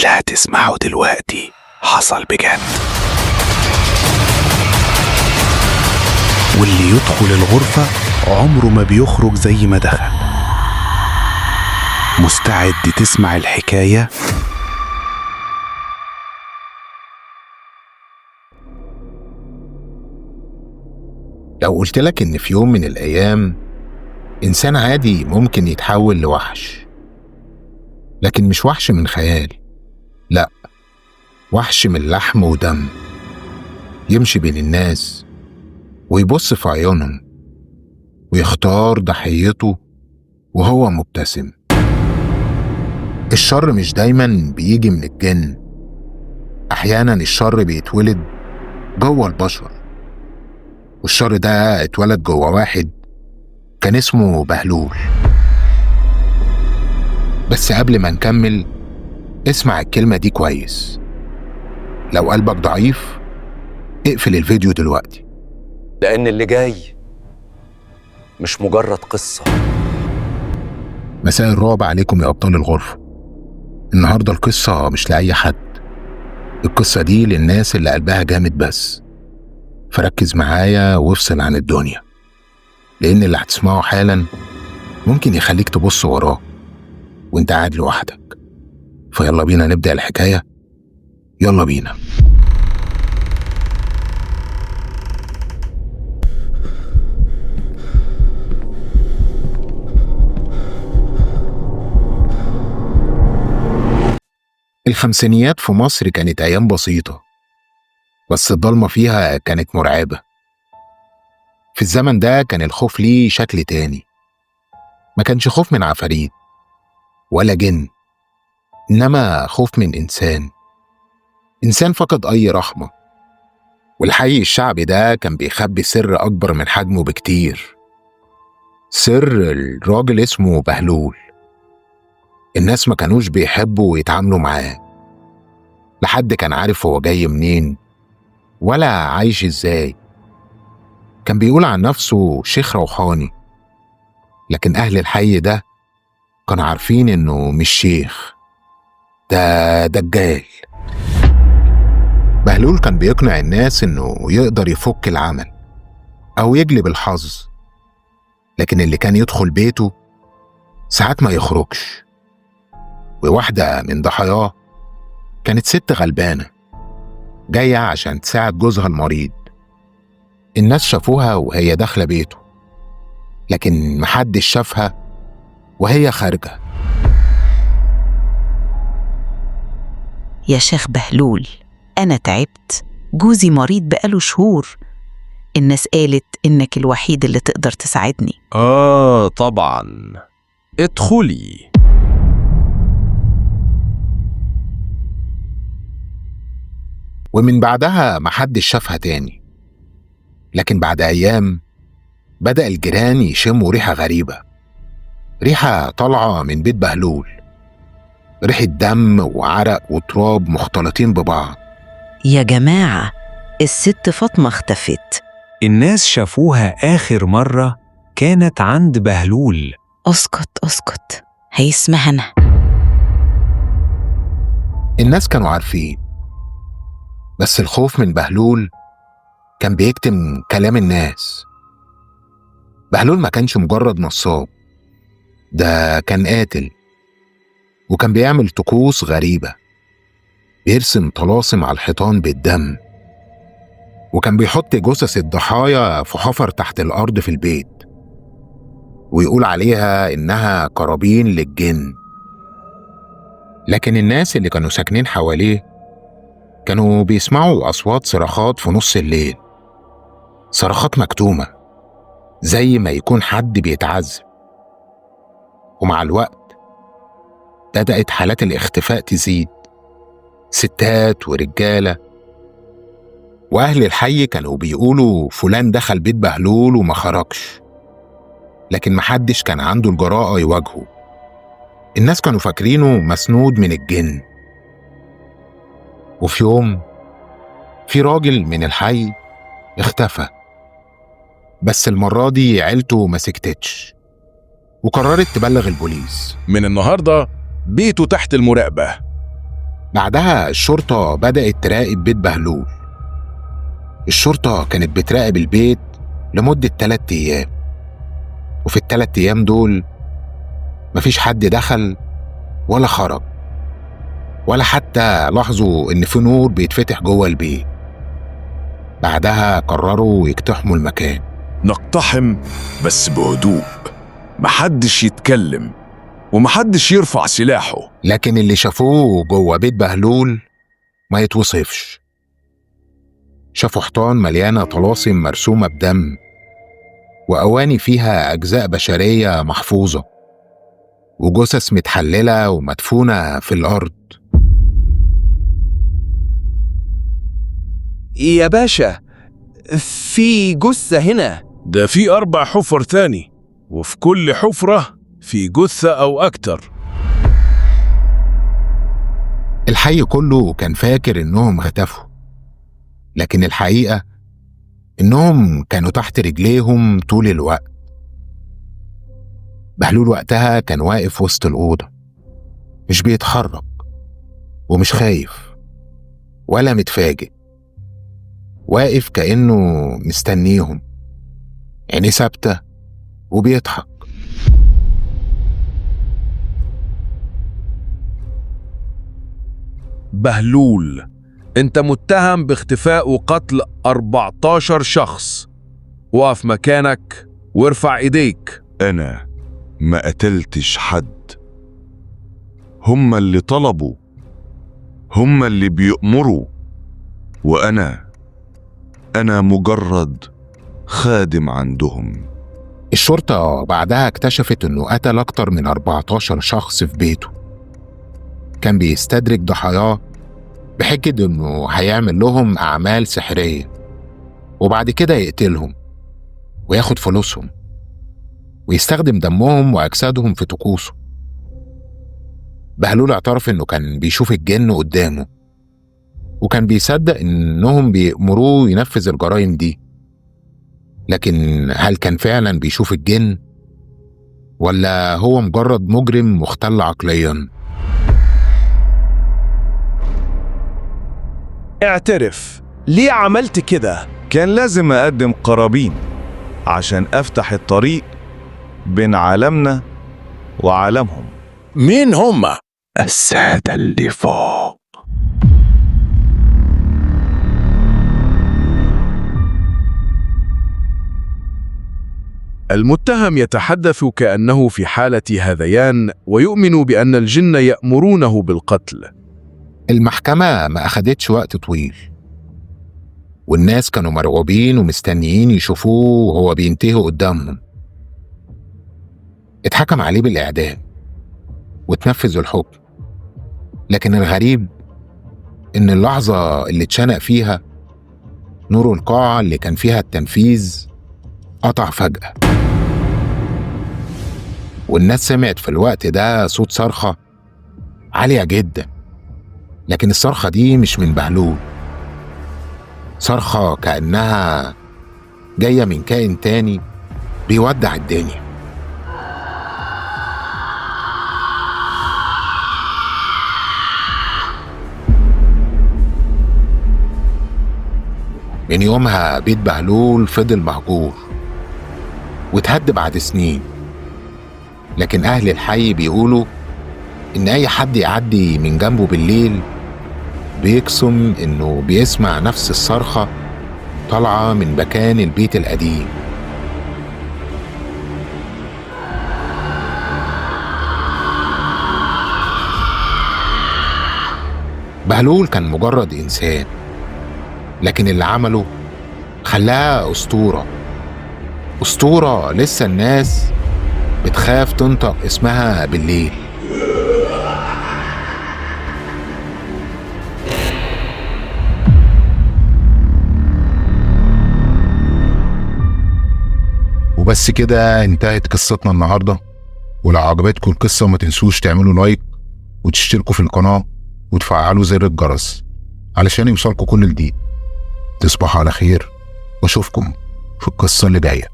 اللي هتسمعه دلوقتي حصل بجد، واللي يدخل الغرفة عمره ما بيخرج زي ما دخل. مستعد تسمع الحكاية؟ لو قلت لك إن في يوم من الأيام إنسان عادي ممكن يتحول لوحش، لكن مش وحش من خيال، لأ، وحش من لحم ودم، يمشي بين الناس ويبص في عيونهم ويختار ضحيته وهو مبتسم. الشر مش دايما بيجي من الجن، أحيانا الشر بيتولد جوه البشر، والشر ده اتولد جوه واحد كان اسمه بهلول. بس قبل ما نكمل اسمع الكلمة دي كويس، لو قلبك ضعيف اقفل الفيديو دلوقتي، لأن اللي جاي مش مجرد قصة. مساء الرعب عليكم يا أبطال الغرفة. النهاردة القصة مش لأي حد، القصة دي للناس اللي قلبها جامد بس، فركز معايا وافصل عن الدنيا، لأن اللي هتسمعه حالا ممكن يخليك تبص وراه وانت قاعد لوحدك. فيلا بينا نبدأ الحكاية، يلا بينا. الخمسينيات في مصر كانت أيام بسيطة، بس الضلمة فيها كانت مرعبة. في الزمن ده كان الخوف ليه شكل تاني، ما كانش خوف من عفاريت ولا جن، إنما خوف من إنسان فقد أي رحمة. والحي الشعبي ده كان بيخبي سر أكبر من حجمه بكتير، سر الراجل اسمه بهلول. الناس ما كانوش بيحبوا يتعاملوا معاه، لحد كان عارف هو جاي منين ولا عايش ازاي. كان بيقول عن نفسه شيخ روحاني، لكن أهل الحي ده كانوا عارفين إنه مش شيخ، ده دجال. بهلول كان بيقنع الناس إنه يقدر يفك العمل أو يجلب الحظ، لكن اللي كان يدخل بيته ساعات ما يخرجش. وواحدة من ضحاياه كانت ست غلبانة جاية عشان تساعد جوزها المريض. الناس شافوها وهي داخلة بيته، لكن محدش شافها وهي خارجة. يا شيخ بهلول، أنا تعبت، جوزي مريض بقاله شهور، الناس قالت إنك الوحيد اللي تقدر تساعدني. طبعا، ادخلي. ومن بعدها محدش شافها تاني. لكن بعد أيام بدأ الجيران يشموا ريحة غريبة، ريحة طالعة من بيت بهلول، ريحة دم وعرق وتراب مختلطين ببعض. يا جماعة، الست فاطمة اختفت. الناس شافوها آخر مرة كانت عند بهلول. اسكت، هيسمعنا. الناس كانوا عارفين، بس الخوف من بهلول كان بيكتم كلام الناس. بهلول ما كانش مجرد نصاب، ده كان قاتل، وكان بيعمل طقوس غريبة، بيرسم طلاسم على الحيطان بالدم، وكان بيحط جثث الضحايا في حفر تحت الأرض في البيت، ويقول عليها إنها قرابين للجن. لكن الناس اللي كانوا ساكنين حواليه كانوا بيسمعوا أصوات صراخات في نص الليل، صراخات مكتومة زي ما يكون حد بيتعذب. ومع الوقت بدأت حالات الاختفاء تزيد، ستات ورجالة، وأهل الحي كانوا بيقولوا فلان دخل بيت بهلول وما خرجش، لكن محدش كان عنده الجراءة يواجهه. الناس كانوا فاكرينه مسنود من الجن. وفي يوم في راجل من الحي اختفى، بس المرة دي عيلته ما سكتتش وقررت تبلغ البوليس. من النهاردة بيته تحت المراقبة، بعدها الشرطة بدأت تراقب بيت بهلول. الشرطة كانت بتراقب البيت لمدة 3 أيام، وفي ال3 أيام دول مفيش حد دخل ولا خرج، ولا حتى لاحظوا إن في نور بيتفتح جوه البيت. بعدها قرروا يقتحموا المكان. نقتحم بس بهدوء، محدش يتكلم ومحدش يرفع سلاحه. لكن اللي شافوه جوه بيت بهلول ما يتوصفش. شافوا حيطان مليانة طلاسم مرسومة بدم، وأواني فيها أجزاء بشرية محفوظة، وجثث متحللة ومدفونة في الأرض. يا باشا، في جثة هنا. ده في 4 حفر تاني، وفي كل حفرة في جثة أو أكتر. الحي كله كان فاكر إنهم اختفوا، لكن الحقيقة إنهم كانوا تحت رجليهم طول الوقت. بهلول وقتها كان واقف وسط الأوضة، مش بيتحرك ومش خايف ولا متفاجئ، واقف كأنه مستنيهم، عينيه ثابتة وبيضحك. بهلول، انت متهم باختفاء وقتل 14 شخص. وقف مكانك وارفع ايديك. أنا ما قتلتش حد، هم اللي طلبوا، هم اللي بيأمروا، وأنا مجرد خادم عندهم. الشرطة بعدها اكتشفت إنه قتل أكتر من 14 شخص في بيته. كان بيستدرج ضحاياه بحجة إنه هيعمل لهم أعمال سحرية، وبعد كده يقتلهم وياخد فلوسهم ويستخدم دمهم وأجسادهم في طقوسه. بهلول اعترف إنه كان بيشوف الجن قدامه، وكان بيصدق إنهم بيأمروه ينفذ الجرائم دي. لكن هل كان فعلا بيشوف الجن، ولا هو مجرد مجرم مختل عقليا؟ اعترف، ليه عملت كده؟ كان لازم أقدم قرابين عشان أفتح الطريق بين عالمنا وعالمهم. مين هم؟ السادة اللي فوق. المتهم يتحدث كأنه في حالة هذيان، ويؤمن بأن الجن يأمرونه بالقتل. المحكمة ما أخدتش وقت طويل، والناس كانوا مرعوبين ومستنيين يشوفوه وهو بينتهي قدامهم. اتحكم عليه بالإعدام وتنفذ الحكم، لكن الغريب إن اللحظة اللي اتشنق فيها نور القاعة اللي كان فيها التنفيذ قطع فجأة، والناس سمعت في الوقت ده صوت صرخة عالية جدا. لكن الصرخة دي مش من بهلول، صرخة كأنها جاية من كائن تاني بيودع الدنيا. من يومها بيت بهلول فضل مهجور واتهد بعد سنين، لكن أهل الحي بيقولوا إن أي حد يعدي من جنبه بالليل بيقسم إنه بيسمع نفس الصرخة طالعة من مكان البيت القديم. بهلول كان مجرد إنسان، لكن اللي عمله خلاها أسطورة، أسطورة لسه الناس بتخاف تنطق اسمها بالليل. وبس كده انتهت قصتنا النهاردة. ولو عجبتكم القصة ما تنسوش تعملوا لايك وتشتركوا في القناة وتفعلوا زر الجرس علشان يوصلكوا كل جديد. تصبحوا على خير واشوفكم في القصة اللي جاية.